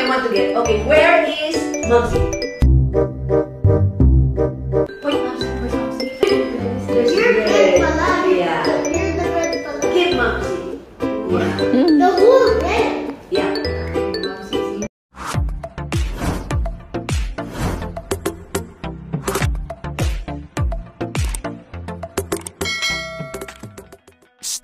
I want to get. Okay, where is Mumsy? Point Mumsy, point Mumsy. You're red pala. Yeah. You're the red pala. Keep Mumsy. Yeah. The whole red. Yeah.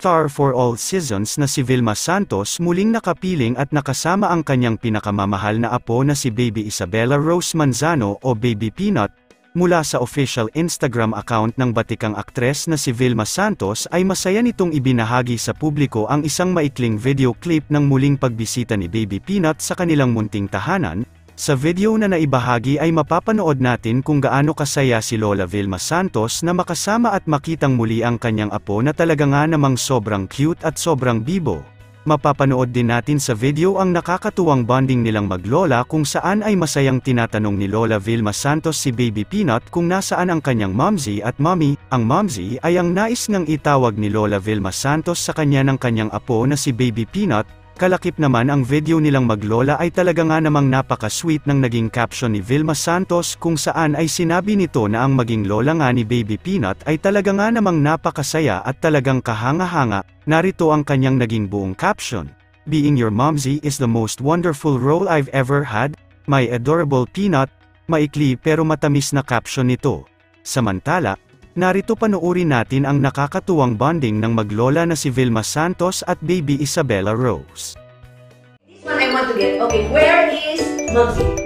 Star for all seasons na si Vilma Santos muling nakapiling at nakasama ang kanyang pinakamamahal na apo na si Baby Isabella Rose Manzano o Baby Peanut. Mula sa official Instagram account ng batikang aktres na si Vilma Santos ay masaya nitong ibinahagi sa publiko ang isang maikling video clip ng muling pagbisita ni Baby Peanut sa kanilang munting tahanan. Sa video na naibahagi ay mapapanood natin kung gaano kasaya si Lola Vilma Santos na makasama at makitang muli ang kanyang apo na talaga nga namang sobrang cute at sobrang bibo. Mapapanood din natin sa video ang nakakatuwang bonding nilang maglola kung saan ay masayang tinatanong ni Lola Vilma Santos si Baby Peanut kung nasaan ang kanyang momsy at mommy. Ang momsy ay ang nais ngang itawag ni Lola Vilma Santos sa kanya ng kanyang apo na si Baby Peanut. Kalakip naman ang video nilang maglola ay talaga nga namang napaka-sweet ng naging caption ni Vilma Santos kung saan ay sinabi nito na ang maging lola nga ni Baby Peanut ay talaga nga namang napakasaya at talagang kahanga-hanga. Narito ang kanyang naging buong caption. Being your momsy is the most wonderful role I've ever had, my adorable Peanut. Maikli pero matamis na caption nito. Samantala, narito panoorin natin ang nakakatuwang bonding ng maglola na si Vilma Santos at Baby Isabella Rose. This one I want to get. Okay, where is Mumsy?